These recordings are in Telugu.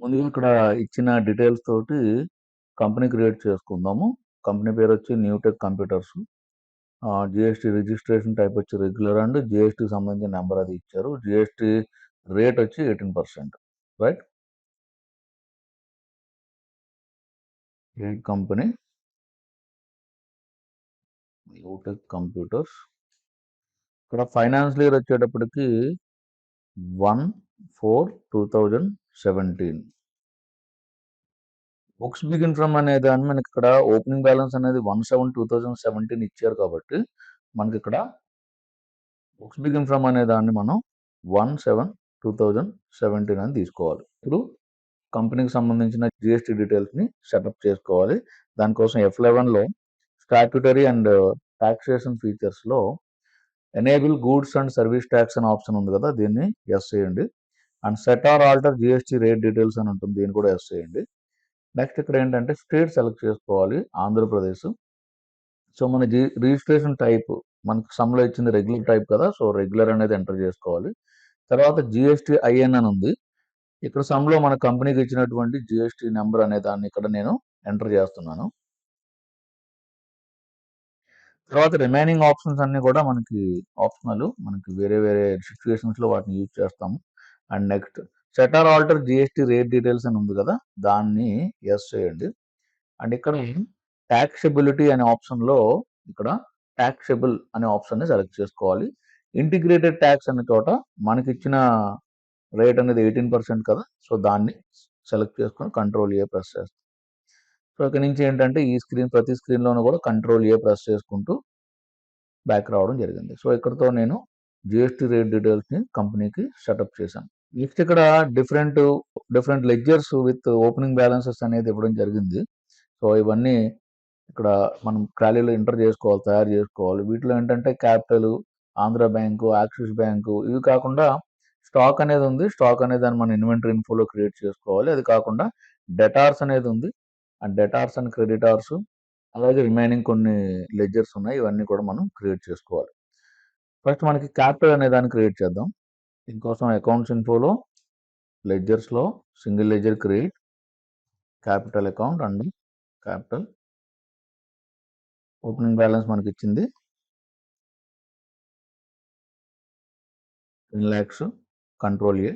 ముందుగా ఇక్కడ ఇచ్చిన డీటెయిల్స్ తోటి కంపెనీ క్రియేట్ చేసుకుందాము. కంపెనీ పేరు వచ్చి New Tech computers. GST registration type వచ్చి రెగ్యులర్ అండ్ జిఎస్టీకి సంబంధించిన నెంబర్ అది ఇచ్చారు. జిఎస్టీ రేట్ వచ్చి 18%. రైట్. Company New Tech computers. ఇక్కడ ఫైనాన్షియల్ ఇయర్ వచ్చేటప్పటికి 1/4/2017. బుక్స్ బిగిన్ ఫ్రమ్ అనే దాన్ని మనకి ఇక్కడ ఓపెనింగ్ బ్యాలెన్స్ అనేది 1/7/2017 ఇచ్చారు కాబట్టి మనకి ఇక్కడ బుక్స్ బిగిన్ ఫ్రమ్ అనే దాన్ని మనం 1/7/2017 అని తీసుకోవాలి. ఇప్పుడు కంపెనీకి సంబంధించిన జిఎస్టీ డీటెయిల్స్ ని సెటప్ చేసుకోవాలి. దానికోసం F11లో స్టాట్యూటరీ అండ్ టాక్సేషన్ ఫీచర్స్ లో enable goods and service tax అనే ఆప్షన్ ఉంది కదా, దీన్ని ఎస్ చేయండి. And set or alter GST rate details అని ఉంటుంది, దీన్ని కూడా ఎస్ చేయండి. నెక్స్ట్ ఇక్కడ ఏంటంటే స్టేట్ సెలెక్ట్ చేసుకోవాలి, ఆంధ్రప్రదేశ్. సో మన రిజిస్ట్రేషన్ టైప్ మనకి సమ్లో ఇచ్చింది రెగ్యులర్ టైప్ కదా, సో రెగ్యులర్ అనేది ఎంటర్ చేసుకోవాలి. తర్వాత జిఎస్టీ ఐఎన్ అని ఉంది. ఇక్కడ సమ్లో మన కంపెనీకి ఇచ్చినటువంటి జిఎస్టీ నెంబర్ అనే దాన్ని ఇక్కడ నేను ఎంటర్ చేస్తున్నాను. తర్వాత రిమైనింగ్ ఆప్షన్స్ అన్ని కూడా మనకి ఆప్షనల్, మనకి వేరే వేరే సిచ్యువేషన్స్ లో వాటిని యూజ్ చేస్తాము. And next set or alter GST rate details అని ఉంది కదా, దాన్ని ఎస్ చేయండి. అండ్ ఇక్కడ ట్యాక్సబిలిటీ అనే ఆప్షన్ లో ఇక్కడ ట్యాక్సబుల్ అనే ఆప్షన్ ని సెలెక్ట్ చేసుకోవాలి. ఇంటిగ్రేటెడ్ ట్యాక్స్ అనే చోట మనకి ఇచ్చిన రేట్ అనేది 18% కదా, సో దాన్ని సెలెక్ట్ చేసుకొని కంట్రోల్ ఏ ప్రెస్ చేస్తాం. సో ఇక్కడ నుంచి ఏంటంటే ఈ స్క్రీన్ ప్రతి స్క్రీన్ లోనూ కూడా కంట్రోల్ ఏ ప్రెస్ చేసుకుంటూ బ్యాక్ రావడం జరిగింది. సో ఇక్కడతో నేను జిఎస్టీ రేట్ డీటెయిల్స్ ని కంపెనీకి సెటప్ చేశాను. నెక్స్ట్ ఇక్కడ different ledgers with opening balances అనేది ఇవ్వడం జరిగింది. సో ఇవన్నీ ఇక్కడ మనం ఖాళీలో ఎంటర్ చేసుకోవాలి, తయారు చేసుకోవాలి. వీటిలో ఏంటంటే capital, Andhra bank, axis bank, ఇవి కాకుండా స్టాక్ అనేది ఉంది. స్టాక్ అనేది దాన్ని మనం ఇన్వెంటరీ ఇన్ఫోలో క్రియేట్ చేసుకోవాలి. అది కాకుండా డెటార్స్ అనేది ఉంది. అండ్ డెటార్స్ అండ్ క్రెడిటార్స్, అలాగే రిమైనింగ్ కొన్ని లెడ్జర్స్ ఉన్నాయి, ఇవన్నీ కూడా మనం క్రియేట్ చేసుకోవాలి. ఫస్ట్ మనకి క్యాపిటల్ అనే దాన్ని క్రియేట్ చేద్దాం. దీనికోసం అకౌంట్స్ ఇన్ఫోలో లెడ్జర్స్లో single ledger create capital account and capital. Opening balance మనకి ఇచ్చింది 10 lakhs, control A.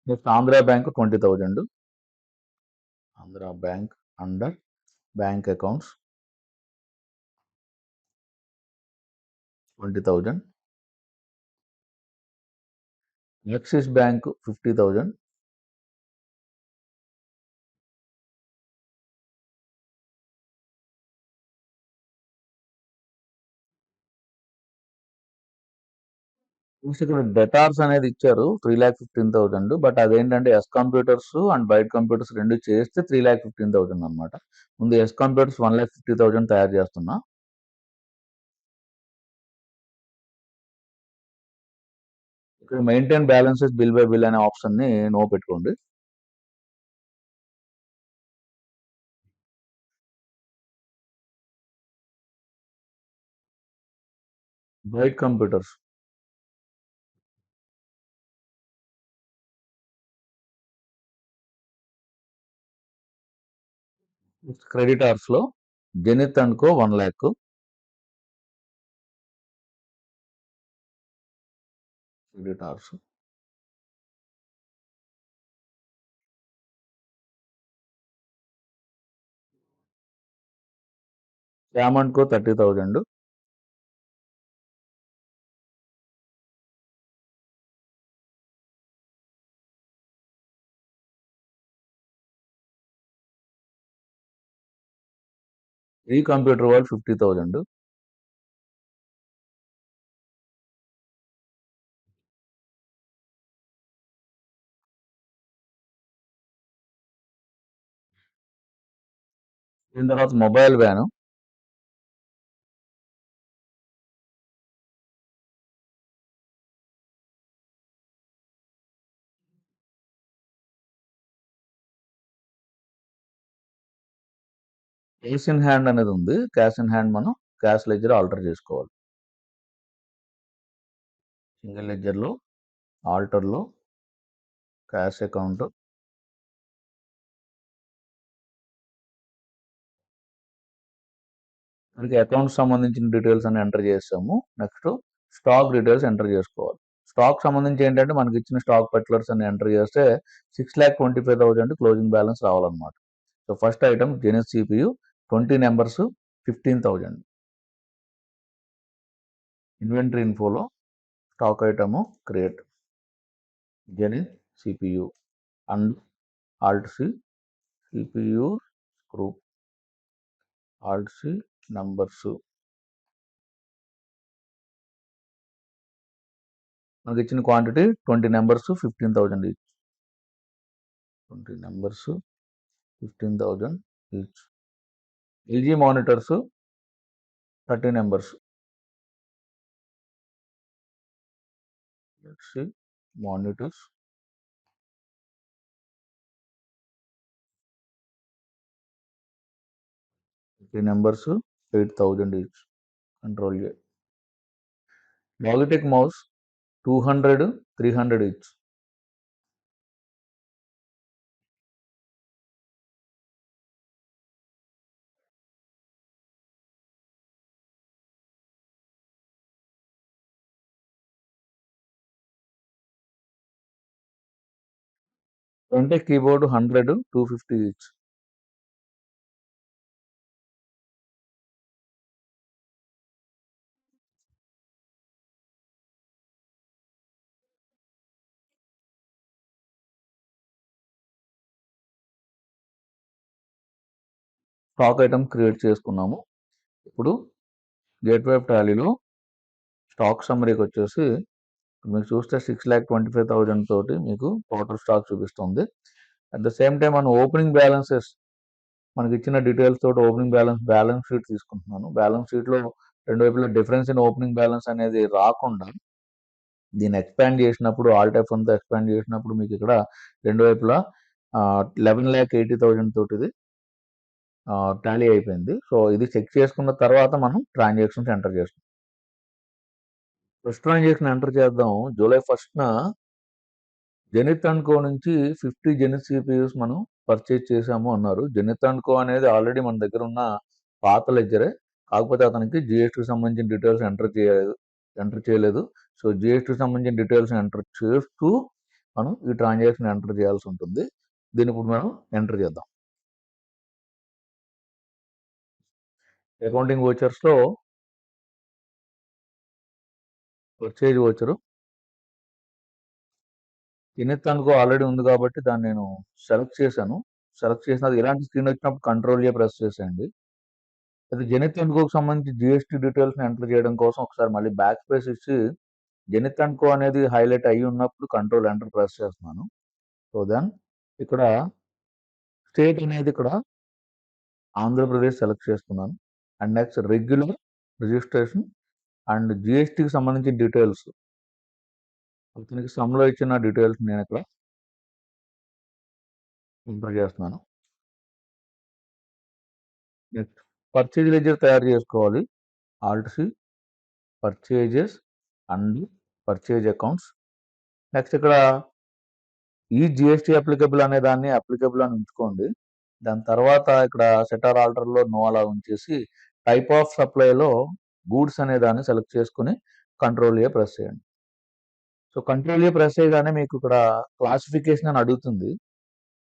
Next Andhra bank 20,000, Andhra bank under bank accounts 20,000. Axis bank 50,000. Next ఇక్కడ డెటార్స్ అనేది ఇచ్చారు 3,15,000, బట్ అదేంటంటే S Computers and Byte Computers రెండు చేస్తే 3,15,000 అనమాట. ముందు ఎస్ కంప్యూటర్స్ 1,50,000 తయారు చేస్తున్నా. ఇక్కడ maintain balances bill by bill అనే ఆప్షన్ ని నో పెట్టుకోండి. బైట్ కంప్యూటర్స్ క్రెడిటార్స్ లో zenith and co 1 lakh. Creditors Shyam and co 30,000. ఈ కంప్యూటర్ వాళ్ళు 50,000. దీని తర్వాత mobile van cash in hand అనేది ఉంది. క్యాష్ ఇన్ హ్యాండ్ మనం క్యాష్ లెడ్జర్ ఆల్టర్ చేసుకోవాలి. సింగిల్ లెడ్జర్ లో ఆల్టర్ లో క్యాష్ అకౌంట్ మనకి అకౌంట్స్ సంబంధించిన డీటెయిల్స్ అన్ని ఎంటర్ చేసాము. నెక్స్ట్ స్టాక్ డీటెయిల్స్ ఎంటర్ చేసుకోవాలి. స్టాక్ సంబంధించి ఏంటంటే మనకి ఇచ్చిన స్టాక్ పర్టికులర్స్ అన్ని ఎంటర్ చేస్తే 6,25,000 క్లోజింగ్ బ్యాలెన్స్ రావాలన్నమాట. So first item Zenith CPU 20 numbers 15,000. Inventory ఇన్ఫోలో stock item create Zenith CPU and Alt C CPU group Alt C numbers. మనకి ఇచ్చిన quantity 20 numbers 15,000 each. 20 numbers 15,000 each. LG monitors 30 numbers. Let's see monitors 30 numbers 8,000 each. Control A. Logitech mouse 200 300 each. Frontech keyboard 100 250 each. Stock item create చేసుకున్నాము. ఇప్పుడు గేట్వే ఆఫ్ టాలీలో స్టాక్ సమ్మరీకి వచ్చేసి మీకు చూస్తే 6,25,000 తోటి మీకు టోటల్ స్టాక్ చూపిస్తుంది. అట్ ద సేమ్ టైం మనం ఓపెనింగ్ బ్యాలెన్సెస్ మనకి ఇచ్చిన డీటెయిల్స్ తోటి ఓపెనింగ్ బ్యాలెన్స్ షీట్ తీసుకుంటున్నాను. బ్యాలెన్స్ షీట్లో రెండు వైపులా డిఫరెన్స్ ఇన్ ఓపెనింగ్ బ్యాలెన్స్ అనేది రాకుండా దీన్ని ఎక్స్పాండ్ చేసినప్పుడు ఆల్ట్ F1తో ఎక్స్పాండ్ చేసినప్పుడు మీకు ఇక్కడ రెండు వైపులా 11,80,000 తోటి ఇది టాలీ అయిపోయింది. సో ఇది చెక్ చేసుకున్న తర్వాత మనం ట్రాన్సాక్షన్స్ ఎంటర్ చేస్తాం. ఫస్ట్ ట్రాన్సాక్షన్ ఎంటర్ చేద్దాం. జూలై 1న జెనిత్ అండ్ కో నుంచి 50 జెనిత్ సిపియూస్ మనం పర్చేజ్ చేసాము అన్నారు. జెనిత్ అండ్ కో అనేది ఆల్రెడీ మన దగ్గర ఉన్న పాత లెడ్జరే. కాకపోతే అతనికి జిఎస్టీకి సంబంధించిన డీటెయిల్స్ ఎంటర్ చేయలేదు. సో జిఎస్టీకి సంబంధించిన డీటెయిల్స్ ఎంటర్ చేస్తూ మనం ఈ ట్రాన్సాక్షన్ ఎంటర్ చేయాల్సి ఉంటుంది. దీన్ని ఇప్పుడు మనం ఎంటర్ చేద్దాం. అకౌంటింగ్ వోచర్స్లో purchase voucher Zenith and co already ఉంది కాబట్టి దాన్ని నేను సెలెక్ట్ చేశాను. సెలెక్ట్ చేసినది ఇలాంటి స్క్రీన్ వచ్చినప్పుడు కంట్రోల్ ఏ ప్రెస్ చేసేయండి. అయితే జెనిత్ అండ్ కోకి సంబంధించి జిఎస్టీ డీటెయిల్స్ ఎంటర్ చేయడం కోసం ఒకసారి మళ్ళీ బ్యాక్ స్పేస్ ఇచ్చి జెనిత్ అండ్ కో అనేది హైలైట్ అయ్యి ఉన్నప్పుడు కంట్రోల్ ఎంటర్ ప్రెస్ చేస్తున్నాను. సో దెన్ ఇక్కడ స్టేట్ అనేది ఇక్కడ ఆంధ్రప్రదేశ్ సెలెక్ట్ చేసుకున్నాను. And next regular registration and జిఎస్టీకి సంబంధించిన డీటెయిల్స్ అతనికి సమ్లో ఇచ్చిన డీటెయిల్స్ నేను ఇక్కడ ఎంటర్ చేస్తున్నాను. నెక్స్ట్ పర్చేజ్ లెడ్జర్ తయారు చేసుకోవాలి. Alt C purchases and purchase accounts. Next ఇక్కడ ఈ జిఎస్టీ అప్లికబుల్ అనే దాన్ని అప్లికబుల్ అని ఉంచుకోండి. దాని తర్వాత ఇక్కడ సెటార్ ఆల్టర్లో నో అలా ఉంచేసి టైప్ ఆఫ్ సప్లైలో గూడ్స్ అనే దాన్ని సెలెక్ట్ చేసుకుని కంట్రోల్ ఏ ప్రెస్ చేయండి. సో కంట్రోల్ ఏ ప్రెస్ చేయగానే మీకు ఇక్కడ క్లాసిఫికేషన్ అని అడుగుతుంది.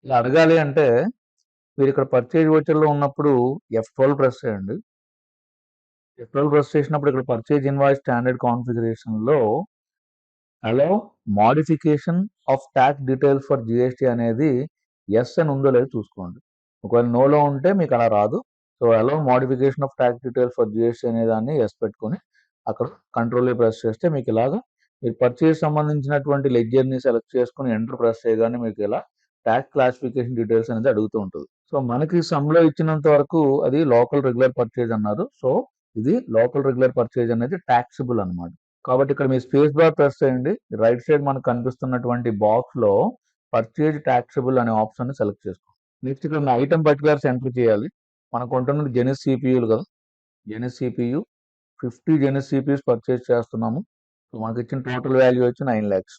ఇలా అడగాలి అంటే మీరు ఇక్కడ పర్చేజ్ వోచర్లో ఉన్నప్పుడు F12 ప్రెస్ చేయండి. F12 ప్రెస్ చేసినప్పుడు ఇక్కడ పర్చేజ్ ఇన్వాయిస్ స్టాండర్డ్ కాన్ఫిగరేషన్లో allow modification of tax details for GST అనేది ఎస్ అని ఉందో లేదో చూసుకోండి. ఒకవేళ నోలో ఉంటే మీకు అలా రాదు. So allow modification of tax details for GST అనే దాన్ని ఎస్ పెట్టుకొని అక్కడ కంట్రోల్ ప్రెస్ చేస్తే మీకు ఇలాగా మీరు పర్చేజ్ సంబంధించినటువంటి లెడ్జర్ని సెలెక్ట్ చేసుకుని ఎంటర్ ప్రెస్ చేయగానే మీకు ఇలా ట్యాక్స్ క్లాసిఫికేషన్ డీటెయిల్స్ అనేది అడుగుతూ ఉంటుంది. సో మనకి సమ్లో ఇచ్చినంత వరకు అది లోకల్ రెగ్యులర్ పర్చేజ్ అన్నారు. సో ఇది లోకల్ రెగ్యులర్ పర్చేజ్ అనేది ట్యాక్సిబుల్ అనమాట. కాబట్టి ఇక్కడ మీ స్పేస్ బార్ ప్రెస్ చేయండి. రైట్ సైడ్ మనకు కనిపిస్తున్నటువంటి బాక్స్ లో పర్చేజ్ ట్యాక్సిబుల్ అనే ఆప్షన్ ని సెలెక్ట్ చేసుకోండి. నెక్స్ట్ ఇక్కడ ఐటమ్ పర్టికులర్స్ ఎంటర్ చేయాలి. మనకు ఉంటున్నది జెనిస్ సిపియూలు కదా. జెనిస్ సిపియు 50 జెనిస్ సిపియూస్ పర్చేజ్ చేస్తున్నాము. సో మనకి ఇచ్చిన టోటల్ వాల్యూ వచ్చి 9 lakhs.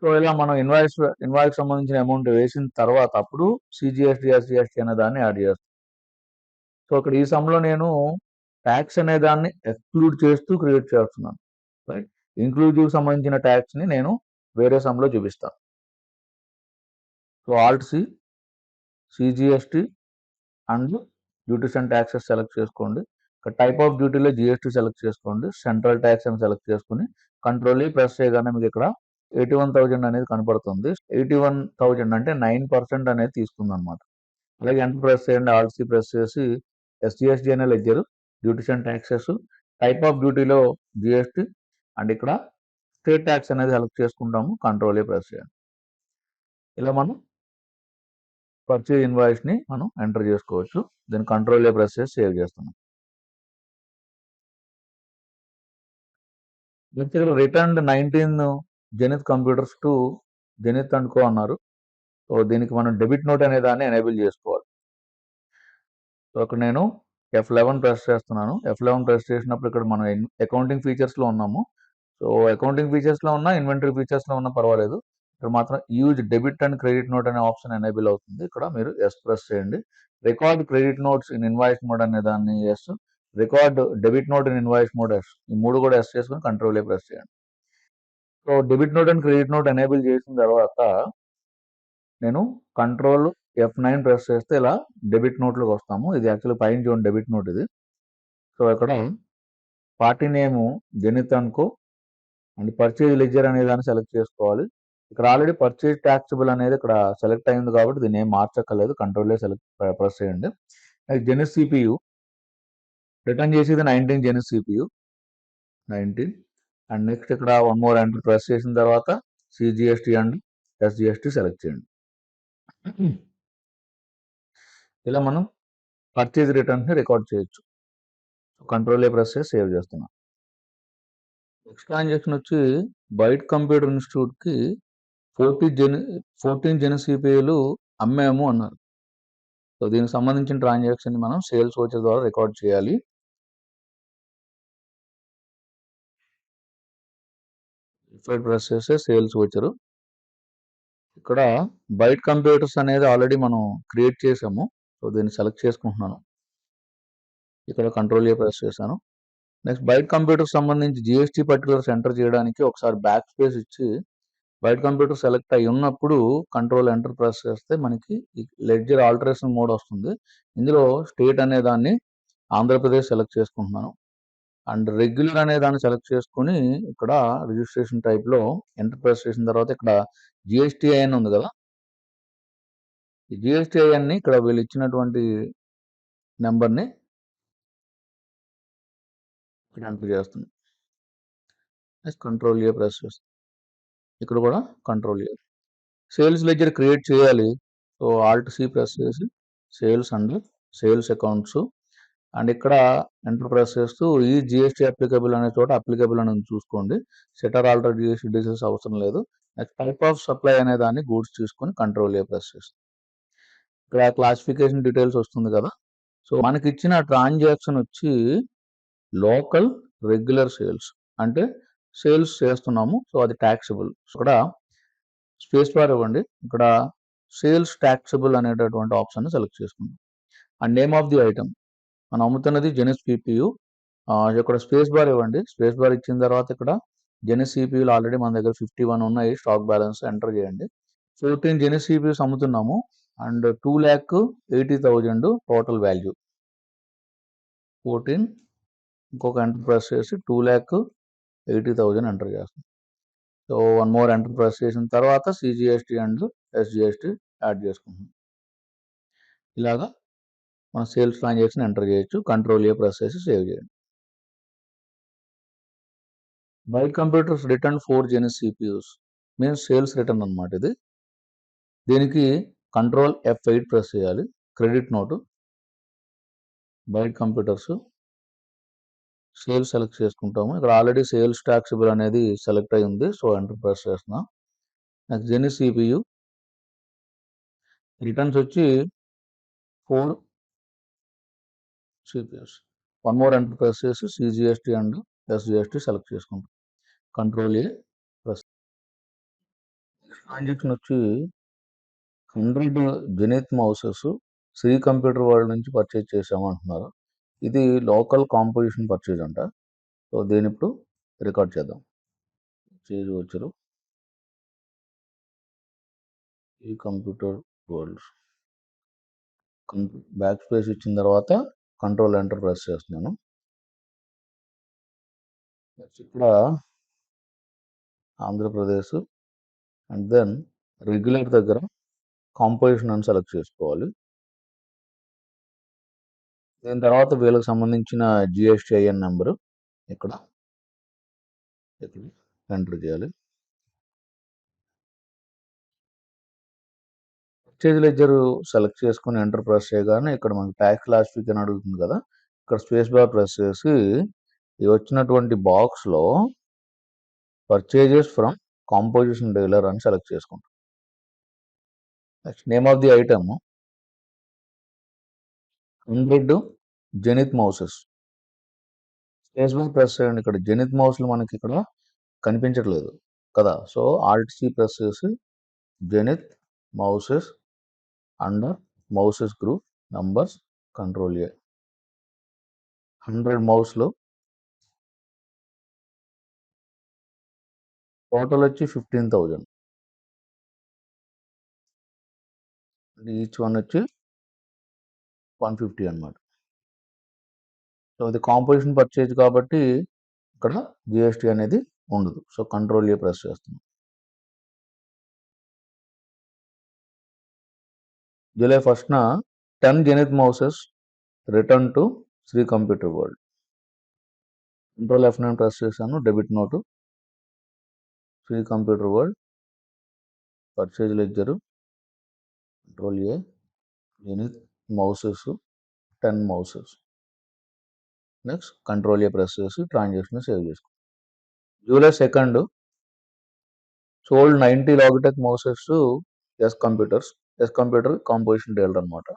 సో సో ఇలా మనం ఇన్వాయిస్ సంబంధించిన అమౌంట్ వేసిన తర్వాత అప్పుడు సిజిఎస్టీ ఎస్జిఎస్టీ అనే దాన్ని యాడ్ చేస్తాం. సో ఇక్కడ ఈ సమ్లో నేను ట్యాక్స్ అనే దాన్ని ఎక్స్క్లూడ్ చేస్తూ క్రియేట్ చేస్తున్నాను, రైట్. ఇంక్లూజివ్ సంబంధించిన ట్యాక్స్ ని నేను వేరే సమ్లో చూపిస్తాను. So alt C, CGST and duties and taxes select చేసుకోండి. టైప్ ఆఫ్ డ్యూటీలో జిఎస్టీ సెలెక్ట్ చేసుకోండి, సెంట్రల్ ట్యాక్స్ అని సెలెక్ట్ చేసుకుని కంట్రోల్ ప్రెస్ చేయగానే మీకు ఇక్కడ 81,000 అనేది కనపడుతుంది. 81,000 అంటే 9% అనేది తీసుకుంది అనమాట. అలాగే ఎంటర్ ప్రెస్ చేయండి, ఆల్ట్ సి ప్రెస్ చేసి ఎస్జిఎస్డి అనే ledger, duties and taxes, type of డ్యూటీలో జిఎస్టీ అండ్ ఇక్కడ స్టేట్ ట్యాక్స్ అనేది సెలెక్ట్ చేసుకుంటాము, కంట్రోల్ ప్రెస్ చేయండి. ఇలా మనం పర్చేజ్ ఇన్వాయిస్ ని మనం ఎంటర్ చేసుకోవచ్చు. దీన్ని కంట్రోల్ ప్రెస్ చేసి సేవ్ చేస్తున్నాం. Return 19 zenith computers to zenith and కో అన్నారు. సో దీనికి మనం డెబిట్ నోట్ అనే దాన్ని ఎనేబుల్ చేసుకోవాలి. సో అక్కడ నేను F11 ప్రెస్ చేస్తున్నాను. F11 ప్రెస్ చేసినప్పుడు ఇక్కడ మనం అకౌంటింగ్ ఫీచర్స్ లో ఉన్నాము. సో అకౌంటింగ్ ఫీచర్స్ లో ఉన్నా, ఇన్వెంటరీ ఫీచర్స్ లో ఉన్నా పర్వాలేదు. ఇక్కడ మాత్రం use debit and credit note అనే ఆప్షన్ ఎనేబుల్ అవుతుంది. ఇక్కడ మీరు ఎస్ ప్రెస్ చేయండి. Record credit notes in invoice mode అనే దాన్ని yes, record debit note in invoice mode yes, ఈ మూడు కూడా ఎస్ చేసుకుని కంట్రోల్ ప్రెస్ చేయండి. So debit note and credit note enable చేసిన తర్వాత నేను కంట్రోల్ F9 ప్రెస్ చేస్తే ఇలా డెబిట్ నోట్లోకి వస్తాము. ఇది యాక్చువల్లీ పైన చూడండి డెబిట్ నోట్ ఇది. సో ఇక్కడ పార్టీ నేమ్ జెనిత్ అనుకో అండ్ పర్చేజ్ లెడ్జర్ అనే దాన్ని సెలెక్ట్ చేసుకోవాలి. ఇక్కడ ఆల్రెడీ పర్చేజ్ ట్యాక్సిబుల్ అనేది ఇక్కడ సెలెక్ట్ అయింది కాబట్టి దీన్ని ఏం మార్చక్కర్లేదు, కంట్రోల్ సెలెక్ట్ ప్రెస్ చేయండి. జెనిత్ సిపియు రిటర్న్ చేసేది 19 జెనిత్ సిపియు 19 అండ్ నెక్స్ట్ ఇక్కడ వన్ మోర్ ఎంటర్ ప్రెస్ చేసిన తర్వాత సిజిఎస్టీ అండ్ ఎస్జిఎస్టీ సెలెక్ట్ చేయండి. ఇలా మనం పర్చేజ్ రిటర్న్స్ ని రికార్డ్ చేయొచ్చు. కంట్రోల్ ప్రెస్ చేసి సేవ్ చేస్తున్నాం. నెక్స్ట్ ట్రాన్సాక్షన్ వచ్చి బైట్ కంప్యూటర్ ఇన్స్టిట్యూట్ కి 14 జెన్ సిపిఐలు అమ్మాము అన్నారు. సో దీనికి సంబంధించిన ట్రాన్సాక్షన్ మనం సేల్స్ వోచర్ ద్వారా రికార్డ్ చేయాలి. ప్రెస్ చేస్తే సేల్స్ వోచరు. ఇక్కడ బైట్ కంప్యూటర్స్ అనేది ఆల్రెడీ మనం క్రియేట్ చేసాము. సో దీన్ని సెలెక్ట్ చేసుకుంటున్నాను. ఇక్కడ కంట్రోల్ ప్రెస్ చేశాను. నెక్స్ట్ బైట్ కంప్యూటర్ సంబంధించి జిఎస్టీ పర్టికులర్స్ ఎంటర్ చేయడానికి ఒకసారి బ్యాక్ స్పేస్ ఇచ్చి బైట్ కంప్యూటర్ సెలెక్ట్ అయి ఉన్నప్పుడు కంట్రోల్ ఎంటర్ ప్రెస్ చేస్తే మనకి లెడ్జర్ ఆల్టరేషన్ మోడ్ వస్తుంది. ఇందులో స్టేట్ అనే దాన్ని ఆంధ్రప్రదేశ్ సెలెక్ట్ చేసుకుంటున్నాను అండ్ రెగ్యులర్ అనే దాన్ని సెలెక్ట్ చేసుకుని ఇక్కడ రిజిస్ట్రేషన్ టైప్ లో ఎంటర్ ప్రెస్ చేసిన తర్వాత ఇక్కడ జిఎస్టీఐఎన్ ఉంది కదా, ఈ జిఎస్టీఐఎన్ ని ఇక్కడ వీళ్ళు ఇచ్చినటువంటి నెంబర్ని ఇక్కడ ఎంటర్ చేస్తుంది. కంట్రోల్ ప్రెస్ చేస్తుంది. ఇక్కడ కూడా కంట్రోల్ సేల్స్ లెడ్జర్ క్రియేట్ చేయాలి. సో ఆల్ట్ సి ప్రెస్ చేసి sales and sales accounts and ఇక్కడ ఎంటర్ ప్రెస్ చేస్తూ ఈ జిఎస్టీ అప్లికబుల్ అనే చోట అప్లికబుల్ అని చూసుకోండి. సెటర్ ఆల్టర్ జిఎస్టీ డీటెయిల్స్ అవసరం లేదు. నెక్స్ట్ టైప్ ఆఫ్ సప్లై అనే దాన్ని గూడ్స్ తీసుకొని కంట్రోల్ ప్రెస్ చేస్తుంది. ఇక్కడ క్లాసిఫికేషన్ డీటెయిల్స్ వస్తుంది కదా. సో మనకి ఇచ్చిన ట్రాన్సాక్షన్ వచ్చి లోకల్ రెగ్యులర్ సేల్స్ అంటే సేల్స్ చేస్తున్నాము. సో అది ట్యాక్సిబుల్. ఇక్కడ స్పేస్ బార్ ఇవ్వండి. ఇక్కడ సేల్స్ ట్యాక్సిబుల్ అనేటటువంటి ఆప్షన్ సెలెక్ట్ చేసుకుందాం. And name of the item మనం అమ్ముతున్నది జెనిస్ సిపియు. ఇక్కడ స్పేస్ బార్ ఇవ్వండి. స్పేస్ బార్ ఇచ్చిన తర్వాత ఇక్కడ జెనిస్ సిపియులు ఆల్రెడీ మన దగ్గర 51 ఉన్నాయి. స్టాక్ బ్యాలెన్స్ ఎంటర్ చేయండి. 14 జెనిస్ సిపియూస్ అమ్ముతున్నాము అండ్ 2,80,000 టోటల్ వాల్యూ. 14 ఇంకొక ఎంటర్ ప్రెస్ చేసి 2,80,000 ఎంటర్ చేస్తాం. So one more enter press చేసిన తర్వాత సిజిఎస్టీ అండ్ ఎస్జిఎస్టీ యాడ్ చేసుకుంటాం. ఇలాగా మన సేల్స్ ట్రాన్సాక్షన్ ఎంటర్ చేయొచ్చు. కంట్రోల్ ప్రెస్ చేసి సేవ్ చేయండి. Byte Computers return 4 Zenith CPUs means sales return అనమాట ఇది. దీనికి కంట్రోల్ F8 ప్రెస్ చేయాలి. Credit note Byte Computers sales select చేసుకుంటాము. ఇక్కడ ఆల్రెడీ సేల్స్ ట్యాక్సిబుల్ అనేది సెలెక్ట్ అయి ఉంది. సో ఎంటర్ ప్రెస్ చేస్తున్నాం. నెక్స్ట్ జెనిస్ సిపియు రిటర్న్స్ వచ్చి 4 CPUs. One more enter press చేసి సిజిఎస్టీ అండ్ ఎస్జిఎస్టీ సెలెక్ట్ చేసుకుంటాం. Control press. ట్రాన్సాక్షన్ వచ్చి 100 Zenith mouses Sri computer world నుంచి పర్చేజ్ చేసాము అంటున్నారు. ఇది లోకల్ కాంపోజిషన్ పర్చేజ్ అంట. సో దీని ఇప్పుడు రికార్డ్ చేద్దాం. చేజ్ వచ్చారు ఈ కంప్యూటర్ వరల్డ్ బ్యాక్ స్పేస్ ఇచ్చిన తర్వాత కంట్రోల్ ఎంటర్ ప్రెస్ చేస్తున్నాను. ఇక్కడ ఆంధ్రప్రదేశ్ అండ్ దెన్ రెగ్యులర్ దగ్గర కాంపోజిషన్ అని సెలెక్ట్ చేసుకోవాలి. దీని తర్వాత వీళ్ళకి సంబంధించిన జిఎస్టిఐఎన్ నెంబరు ఇక్కడ ఎంటర్ చేయాలి. పర్చేజ్ లెడ్జర్ సెలెక్ట్ చేసుకుని ఎంటర్ ప్రెస్ చేయగానే ఇక్కడ మనకి ట్యాక్స్ క్లాసిఫిక్ అని అడుగుతుంది కదా, ఇక్కడ స్పేస్ బార్ ప్రెస్ చేసి ఈ వచ్చినటువంటి బాక్స్లో పర్చేజెస్ ఫ్రమ్ కాంపోజిషన్ డీలర్ అని సెలెక్ట్ చేసుకుంటాం. Next name of the item 100 Zenith mouses. Space bar press చేయండి. ఇక్కడ జెనిత్ మౌస్లు మనకి ఇక్కడ కనిపించట్లేదు కదా, సో ఆల్ట్ సి ప్రెస్ చేసి Zenith mouses under mouses group numbers control A 100 మౌస్లు టోటల్ వచ్చి 15,000. ఈచ్ వన్ వచ్చి 150 అనమాట. సో ఇది కాంపోజిషన్ పర్చేజ్ కాబట్టి ఇక్కడ జిఎస్టీ అనేది ఉండదు. సో కంట్రోల్ ఏ ప్రెస్ చేస్తున్నాం. జూలై 1న 10 Zenith mouses return to Shri computer World. Control F9 press చేశాను. Debit note Shri computer World purchase ledger control A Zenith mouses 10 mouses. Next control A press చేసి ట్రాన్సాక్షన్ సేవ్ చేసుకో. July 2 sold 90 Logitech mouses to S Computer composition dealer అనమాట.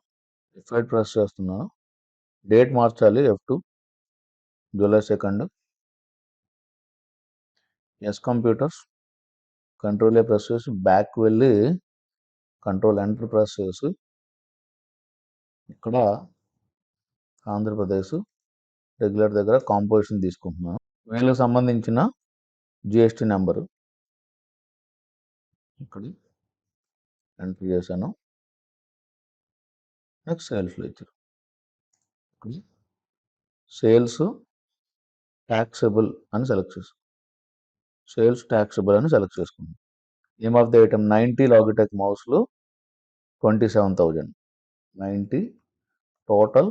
F8 ప్రెస్ చేస్తున్నాను. డేట్ మార్చాలి F2 July 2. S Computers control A press చేసి బ్యాక్ వెళ్ళి కంట్రోల్ ఎంటర్ ప్రెస్ చేసి ఇక్కడ ఆంధ్రప్రదేశ్ రెగ్యులర్ దగ్గర కాంపోజిషన్ తీసుకుంటున్నాను. వీళ్ళకి సంబంధించిన జిఎస్టీ నెంబరు ఇక్కడ ఎంటర్ చేశాను. నెక్స్ట్ సేల్స్లో ఇచ్చారు. సేల్స్ ట్యాక్సబుల్ అని సెలెక్ట్ చేస్తాను. సేల్స్ ట్యాక్సబుల్ అని సెలెక్ట్ చేసుకున్నాను. Name of the item 90 Logitech మౌస్లు 27,000. 90 total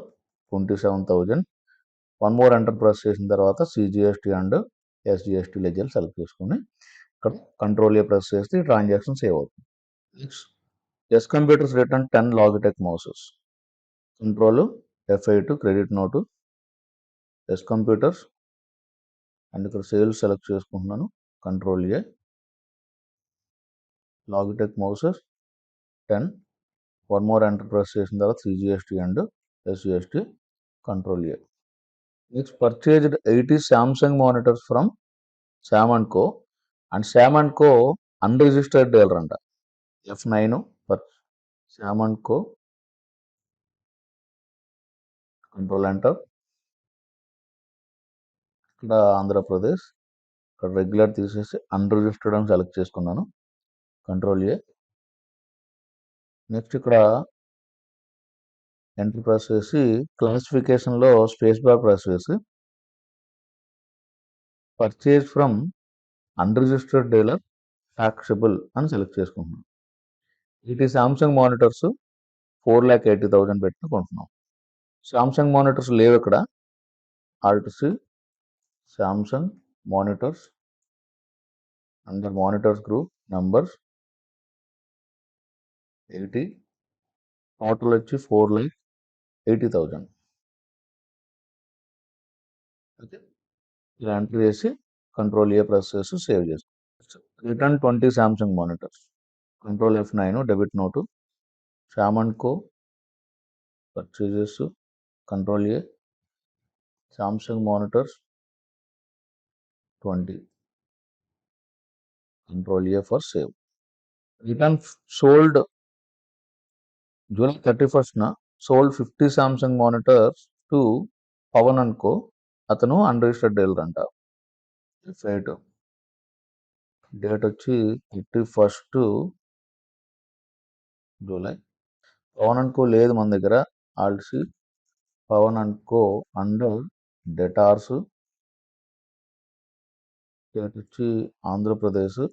27,000. One more enter press చేసిన తర్వాత CGST and SGST ledger select చేసుకుని ఇక్కడ కంట్రోల్ ఏ ప్రెస్ చేస్తే ట్రాన్సాక్షన్ సేవ్ అవుతుంది. Next yes computers return 10 Logitech mouses. Control F8 credit note yes Computers and ఇక్కడ సేల్స్ సెలెక్ట్ చేసుకుంటున్నాను. Control A Logitech mouses 10. One more enter press చేసిన తర్వాత CGST and SGST control A. Next purchased 80 Samsung monitors from Sam and co and Sam and co unregistered dealer అంట. F9 Sam and co control enter. ఇక్కడ ఆంధ్రప్రదేశ్ ఇక్కడ రెగ్యులర్ తీసేసి అన్రిజిస్టర్డ్ అని సెలెక్ట్ చేసుకున్నాను. Control A. నెక్స్ట్ ఇక్కడ ఎంటర్ ప్రెస్ చేసి క్లాసిఫికేషన్లో స్పేస్ బార్ ప్రెస్ చేసి purchase from unregistered dealer taxable అని సెలెక్ట్ చేసుకుంటున్నాం. ఇది సామ్సంగ్ మానిటర్స్ 4,80,000 పెట్టిన కొంటున్నాం. సామ్సంగ్ మానిటర్స్ లేవు ఇక్కడ. Alt C Samsung monitors under monitors group numbers 80 total వచ్చి 4,80,000. ఓకే, ఇలా ఎంటర్ చేసి కంట్రోల్ ఏ ప్రెస్ చేసి సేవ్ చేస్తాం. Return 20 Samsung monitors. Control F9 debit note Sam and Co purchases control A Samsung monitors 20 control A for save. Return sold July 31st sold 50 Samsung monitors to Pawan and Co. అతను అన్రిజిస్టర్డ్ డీలర్ అంట. F8 డేట్ వచ్చి 31st July. Pawan and co లేదు మన దగ్గర. ఆల్సి Pawan and Co under debtors. Date వచ్చి Andhra Pradesh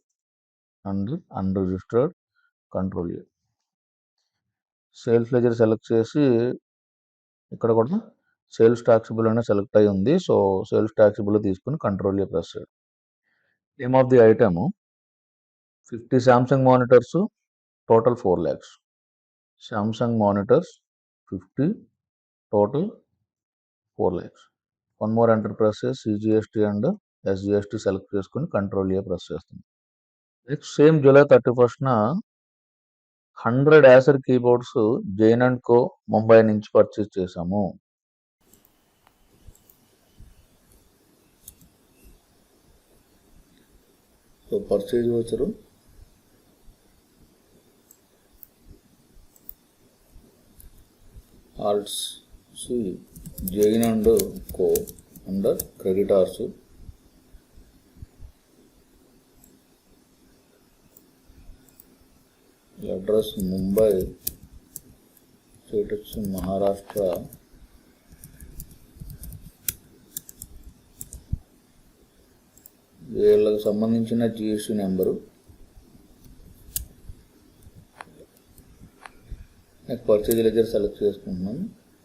and unregistered control. Sales ledger select చేసి ఇక్కడ కూడా సేల్స్ టాక్సిబుల్ అనే సెలెక్ట్ అయి ఉంది. సో సేల్స్ టాక్సిబుల్ తీసుకుని కంట్రోల్ ప్రెస్ చేయండి. Name of the item 50 Samsung monitors, total 4 lakhs. Samsung monitors 50, total 4 lakhs. One more enter press చేసి సిజిఎస్టీ అండ్ ఎస్జిఎస్టీ సెలెక్ట్ చేసుకుని కంట్రోల్ ప్రెస్ చేస్తుంది. Next same July 31st 100 Acer keyboards Jain and Co Mumbai నుంచి పర్చేస్ చేశాము. సో పర్చేజ్ వచ్చారు ఆల్ట్స్ Jain and Co under creditors. Address Mumbai, state వచ్చి మహారాష్ట్ర. వీళ్ళకి సంబంధించిన GST number. Next purchase ledger select చేసుకుంటున్నాం.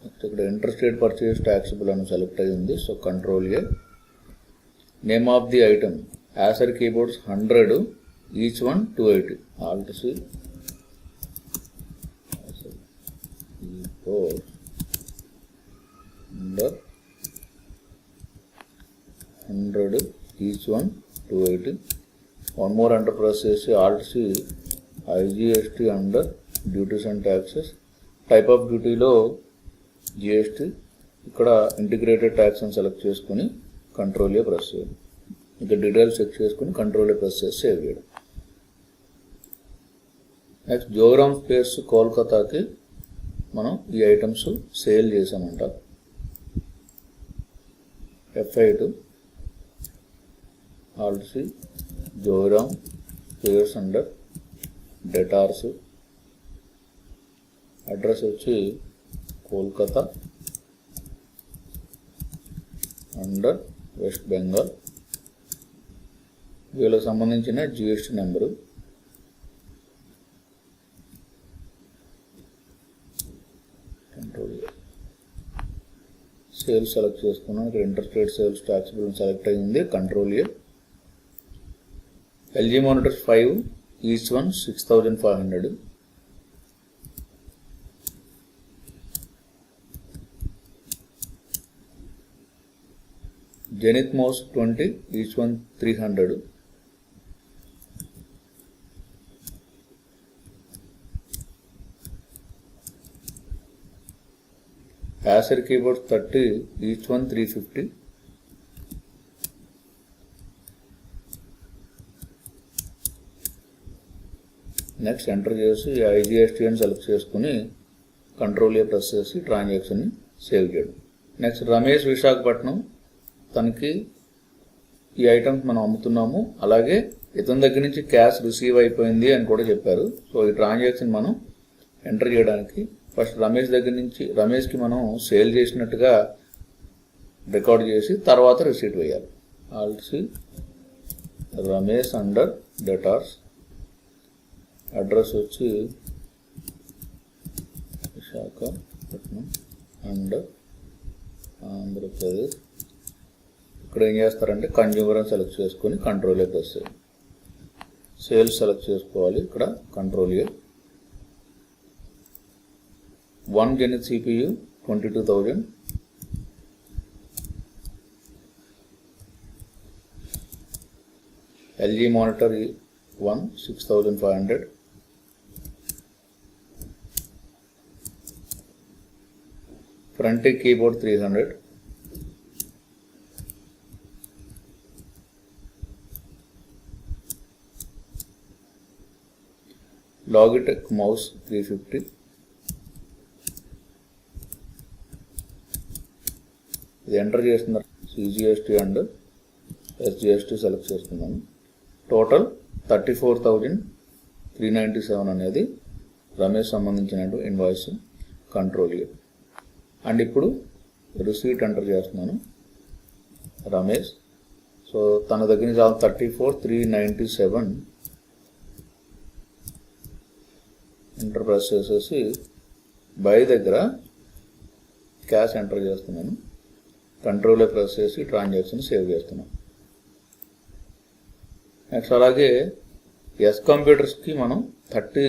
నెక్స్ట్ ఇక్కడ ఇంటర్స్టేట్ పర్చేజ్ ట్యాక్సిబుల్ అని సెలెక్ట్ అయ్యి ఉంది. సో కంట్రోల్ ఏ. Name of the item Acer keyboards 100, each one 280. Alt C keyboard under 100, each one 280. One more enter press చేసి alt C IGST under duties and taxes. Type of డ్యూటీలో జిఎస్టీ, ఇక్కడ ఇంటిగ్రేటెడ్ ట్యాక్స్ అని సెలెక్ట్ చేసుకుని కంట్రోల్ ఏ ప్రెస్ చేయాలి. ఇంకా డీటెయిల్స్ చెక్ చేసుకుని కంట్రోల్ ఏ ప్రెస్ చేసి సేవ్ చేయడం. నెక్స్ట్ జోగ్రామ్ స్పేస్ కోల్కతాకి మనం ఈ ఐటమ్స్ సేల్ చేసామంట. F8 alt C Jogram space under debtors. Address వచ్చి కోల్కతా అండర్ వెస్ట్ బెంగాల్. వీళ్ళకి సంబంధించిన GST number. Control sales select చేసుకున్నాం. ఇక్కడ ఇంటర్స్టేట్ సేల్స్ టాక్సిబుల్ సెలెక్ట్ అయ్యింది. Control A. LG monitors 5, each one 6500. Zenith mouse 20, each one 300. Acer keyboards 30, each one 350. Next enter చేసి ఐజిఎస్టీ అని సెలెక్ట్ చేసుకుని కంట్రోల్ ఏ ప్రెస్ చేసి ట్రాన్సాక్షన్ని సేవ్ చేయడం. నెక్స్ట్ రమేష్ విశాఖపట్నం, తనకి ఈ ఐటమ్స్ మనం అమ్ముతున్నాము, అలాగే ఇతని దగ్గర నుంచి క్యాష్ రిసీవ్ అయిపోయింది అని కూడా చెప్పారు. సో ఈ ట్రాన్సాక్షన్ మనం ఎంటర్ చేయడానికి ఫస్ట్ రమేష్ దగ్గర నుంచి రమేష్కి మనం సేల్ చేసినట్టుగా రికార్డ్ చేసి తర్వాత రిసీట్ వేయాలి. ఆల్సి రమేష్ అండర్ డెటార్స్. అడ్రస్ వచ్చి విశాఖపట్నం అండర్ ఆంధ్రప్రదేశ్. ఇక్కడ ఏం చేస్తారంటే కన్జ్యూమర్ అని సెలెక్ట్ చేసుకొని కంట్రోల్ ఏ ప్రెస్ చేయాలి. సేల్స్ సెలెక్ట్ చేసుకోవాలి. ఇక్కడ control A. 1 zenith CPU 22,000. LG monitor 1 6,500. Frontic keyboard 300. Logitech mouse 350, ఇది ఎంటర్ చేస్తున్నారు. CGST అండ్ SGST సెలెక్ట్ చేస్తున్నాను. టోటల్ 34,397 అనేది రమేష్ సంబంధించిన ఇన్వాయిస్. Control A. అండ్ ఇప్పుడు రిసీట్ ఎంటర్ చేస్తున్నాను రమేష్. సో తన దగ్గర నుంచి 34,397 ఎంటర్ ప్రెస్ చేసేసి బై దగ్గర క్యాష్ ఎంటర్ చేస్తున్నాను. కంట్రోల్ A ప్రెస్ చేసి ట్రాన్సాక్షన్ సేవ్ చేస్తున్నాను. నెక్స్ట్ అలాగే ఎస్ కంప్యూటర్స్కి మనం 30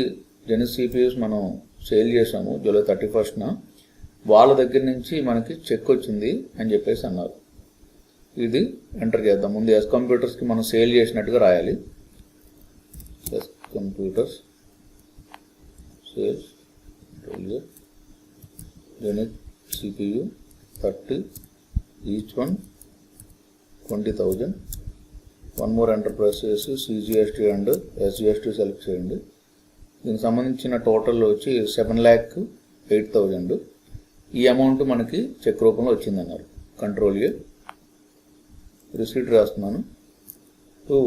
జెనిస్ CPUs మనం సేల్ చేసాము జూలై 31న. వాళ్ళ దగ్గర నుంచి మనకి చెక్ వచ్చింది అని చెప్పేసి అన్నారు. ఇది ఎంటర్ చేద్దాం. ముందు ఎస్ కంప్యూటర్స్కి మనం సేల్ చేసినట్టుగా రాయాలి. S Computers sales Zenith CPU 30, each one 20,000. One more enter press చేసి CGST అండ్ SGST సెలెక్ట్ చేయండి. దీనికి సంబంధించిన టోటల్ వచ్చి 7,08,000. ఈ అమౌంట్ మనకి చెక్ రూపంలో వచ్చిందన్నారు. Control A. రిసీట్ రాస్తున్నాను. To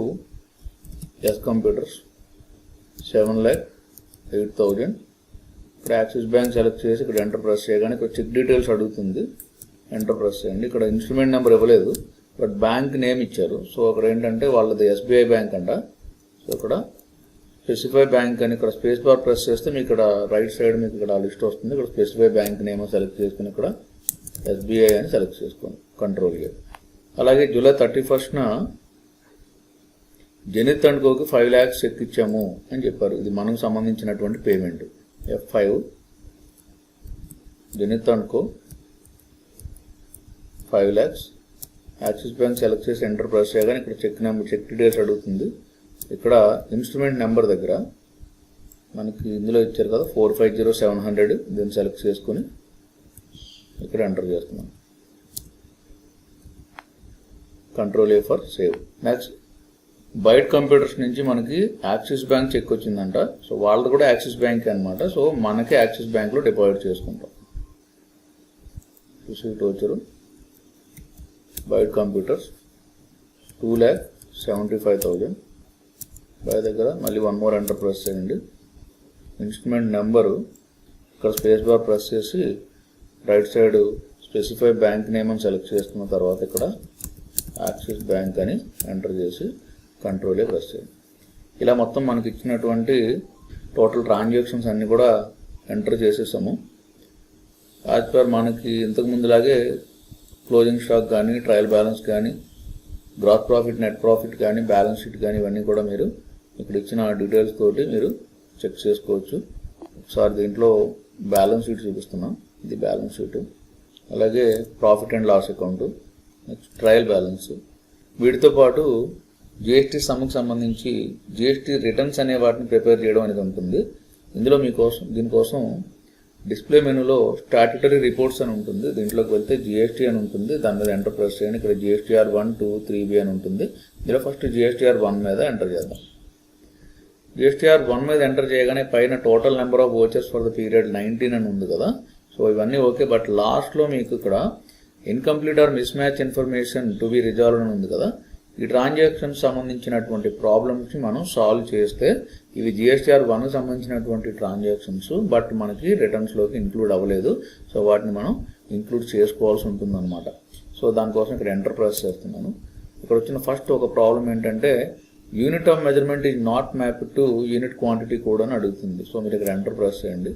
S Computers 7,08,000. ఇక్కడ యాక్సిస్ బ్యాంక్ సెలెక్ట్ చేసి ఇక్కడ ఎంటర్ ప్రెస్ చేయగానే ఇక్కడ చెక్ డీటెయిల్స్ అడుగుతుంది. ఎంటర్ ప్రెస్ చేయండి. ఇక్కడ ఇన్స్ట్రుమెంట్ నెంబర్ ఇవ్వలేదు, బట్ బ్యాంక్ నేమ్ ఇచ్చారు. సో అక్కడ ఏంటంటే వాళ్ళది SBI బ్యాంక్ అంట. సో ఇక్కడ స్పెసిఫై బ్యాంక్ అని ఇక్కడ స్పేస్ బార్ ప్రెస్ చేస్తే మీకు ఇక్కడ రైట్ సైడ్ మీకు ఇక్కడ లిస్ట్ వస్తుంది. ఇక్కడ స్పెసిఫై బ్యాంక్ నేమ్ సెలెక్ట్ చేసుకుని ఇక్కడ SBI అని సెలెక్ట్ చేసుకోండి. Control A. అలాగే జూలై 31న జెనిత్ అండ్ కోకి 5 lakhs చెక్ ఇచ్చాము అని చెప్పారు. ఇది మనకు సంబంధించినటువంటి payment. F5 Zenith and co 5 lakhs. Axis bank select చేసి ఎంటర్ ప్రెస్ చేయగానే ఇక్కడ చెక్ నెంబర్ చెక్ డీటెయిల్స్ అడుగుతుంది. ఇక్కడ ఇన్స్ట్రుమెంట్ నెంబర్ దగ్గర మనకి ఇందులో ఇచ్చారు కదా 450,700. దీన్ని సెలెక్ట్ చేసుకుని ఇక్కడ ఎంటర్ చేస్తున్నాం. Control A for save. Next Byte computers నుంచి మనకి యాక్సిస్ బ్యాంక్ చెక్ వచ్చిందంట. సో వాళ్ళది కూడా యాక్సిస్ బ్యాంక్ అనమాట. సో మనకి యాక్సిస్ బ్యాంక్లో డిపాజిట్ చేసుకుంటాం. రిసీట్ వచ్చారు బైట్ కంప్యూటర్స్ 2,75,000. బై దగ్గర మళ్ళీ వన్ మోర్ ఎంటర్ ప్రెస్ చేయండి. ఇన్స్ట్రుమెంట్ నెంబరు ఇక్కడ స్పేస్ బార్ ప్రెస్ చేసి right side specify bank name అని సెలెక్ట్ చేసుకున్న తర్వాత ఇక్కడ యాక్సిస్ బ్యాంక్ అని ఎంటర్ చేసి కంట్రోల్ A ప్రెస్ చేయండి. ఇలా మొత్తం మనకి ఇచ్చినటువంటి టోటల్ ట్రాన్సాక్షన్స్ అన్నీ కూడా ఎంటర్ చేసేసాము. యాజ్ పర్ మనకి ఇంతకు ముందులాగే క్లోజింగ్ స్టాక్ కానీ, ట్రయల్ బ్యాలెన్స్ కానీ, గ్రాస్ ప్రాఫిట్, నెట్ ప్రాఫిట్ కానీ, బ్యాలెన్స్ షీట్ కానీ ఇవన్నీ కూడా మీరు ఇక్కడ ఇచ్చిన డీటెయిల్స్ తోటి మీరు చెక్ చేసుకోవచ్చు. ఒకసారి దీంట్లో బ్యాలెన్స్ షీట్ చూపిస్తున్నాం. ఇది బ్యాలెన్స్ షీట్. అలాగే profit and loss account, next trial balance. వీటితో పాటు GST సమ్ముకు సంబంధించి GST రిటర్న్స్ అనే వాటిని ప్రిపేర్ చేయడం అనేది ఉంటుంది. ఇందులో దీనికోసం డిస్ప్లే మెనూలో స్టాట్యుటరీ రిపోర్ట్స్ అని ఉంటుంది. దీంట్లోకి వెళ్తే GST అని ఉంటుంది. దాని మీద ఎంటర్ ప్రెస్ చేయండి. ఇక్కడ GSTR 1, 2, 3B అని ఉంటుంది. ఇందులో ఫస్ట్ GSTR 1 మీద ఎంటర్ చేద్దాం. GSTR 1 మీద ఎంటర్ చేయగానే పైన total number of vouchers for the period 19 అని ఉంది కదా. సో ఇవన్నీ ఓకే, బట్ లాస్ట్లో మీకు ఇక్కడ incomplete or mismatch information to be resolve అని ఉంది కదా. ఈ ట్రాన్సాక్షన్ సంబంధించినటువంటి ప్రాబ్లమ్స్ని మనం సాల్వ్ చేస్తే ఇవి GSTR 1 సంబంధించినటువంటి ట్రాన్సాక్షన్స్, బట్ మనకి రిటర్న్స్లోకి ఇంక్లూడ్ అవ్వలేదు. సో వాటిని మనం ఇంక్లూడ్ చేసుకోవాల్సి ఉంటుందన్నమాట. సో దానికోసం ఇక్కడ ఎంటర్ ప్రెస్ చేస్తున్నాను. ఇక్కడ వచ్చిన ఫస్ట్ ఒక ప్రాబ్లం ఏంటంటే unit of measurement is not map to unit quantity code అని అడుగుతుంది. సో మీరు ఇక్కడ ఎంటర్ ప్రెస్ చేయండి.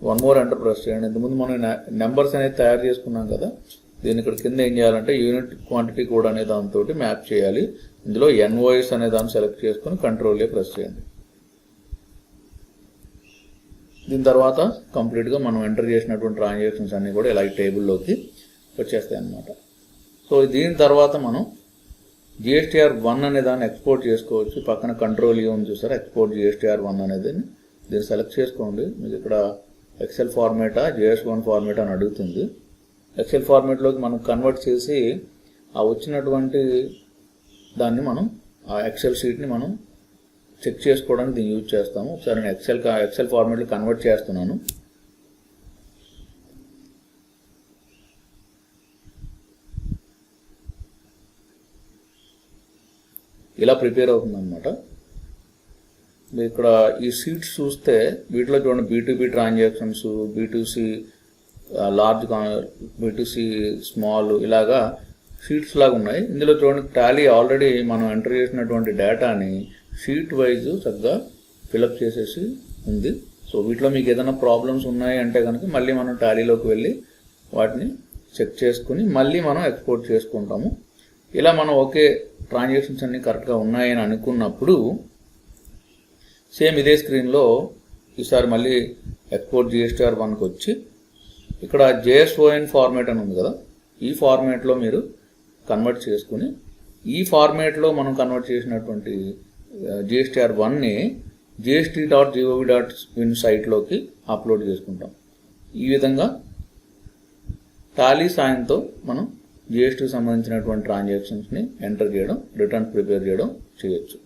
వన్ మోర్ ఎంటర్ ప్రెస్ చేయండి. ఇంతకుముందు మనం నెంబర్స్ అనేది తయారు చేసుకున్నాం కదా. దీన్ని ఇక్కడ కింద ఏం చేయాలంటే యూనిట్ క్వాంటిటీ కోడ్ అనే దాంతో మ్యాప్ చేయాలి. ఇందులో NOS అనే దాన్ని సెలెక్ట్ చేసుకుని కంట్రోల్ A ప్రెస్ చేయండి. దీని తర్వాత కంప్లీట్గా మనం ఎంటర్ చేసినటువంటి ట్రాన్సాక్షన్స్ అన్నీ కూడా ఇలా టేబుల్లోకి వచ్చేస్తాయి అన్నమాట. సో దీని తర్వాత మనం GSTR 1 అనే దాన్ని ఎక్స్పోర్ట్ చేసుకోవచ్చు. పక్కన కంట్రోల్ A ఉంది చూసారా, ఎక్స్పోర్ట్ GSTR 1 అనేది. దీన్ని సెలెక్ట్ చేసుకోండి. మీకు ఇక్కడ ఎక్సెల్ ఫార్మేటా JS1 ఫార్మేట్ అని అడుగుతుంది. ఎక్సెల్ ఫార్మేట్లోకి మనం కన్వర్ట్ చేసి ఆ వచ్చినటువంటి దాన్ని మనం ఆ ఎక్సెల్ షీట్ని మనం చెక్ చేసుకోవడానికి దీన్ని యూజ్ చేస్తాము. ఒకసారి నేను ఎక్సెల్ ఫార్మాట్లో కన్వర్ట్ చేస్తున్నాను. ఇలా ప్రిపేర్ అవుతుంది అనమాట. ఇక్కడ ఈ షీట్స్ చూస్తే వీటిలో చూడండి B2B transactions, B2C large, B2C small, ఇలాగా షీట్స్ లాగా ఉన్నాయి. ఇందులో చూడండి టాలీ ఆల్రెడీ మనం ఎంటర్ చేసినటువంటి డేటాని షీట్ వైజ్ చక్కగా ఫిలప్ చేసేసి ఉంది. సో వీటిలో మీకు ఏదైనా ప్రాబ్లమ్స్ ఉన్నాయి అంటే కనుక మళ్ళీ మనం టాలీలోకి వెళ్ళి వాటిని చెక్ చేసుకుని మళ్ళీ మనం ఎక్స్పోర్ట్ చేసుకుంటాము. ఇలా మనం ఓకే ట్రాన్సాక్షన్స్ అన్నీ కరెక్ట్గా ఉన్నాయని అనుకున్నప్పుడు సేమ్ ఇదే స్క్రీన్లో ఈసారి మళ్ళీ ఎక్స్పోర్ట్ GSTR1కి వచ్చి ఇక్కడ JSON ఫార్మేట్ అని ఉంది కదా, ఈ ఫార్మేట్లో మీరు కన్వర్ట్ చేసుకుని ఈ ఫార్మేట్లో మనం కన్వర్ట్ చేసినటువంటి GSTR1ని gst.gov.in సైట్లోకి అప్లోడ్ చేసుకుంటాం. ఈ విధంగా టాలీ సాయంతో మనం GSTకి సంబంధించినటువంటి ట్రాన్సాక్షన్స్ని ఎంటర్ చేయడం, రిటర్న్స్ ప్రిపేర్ చేయడం చేయొచ్చు.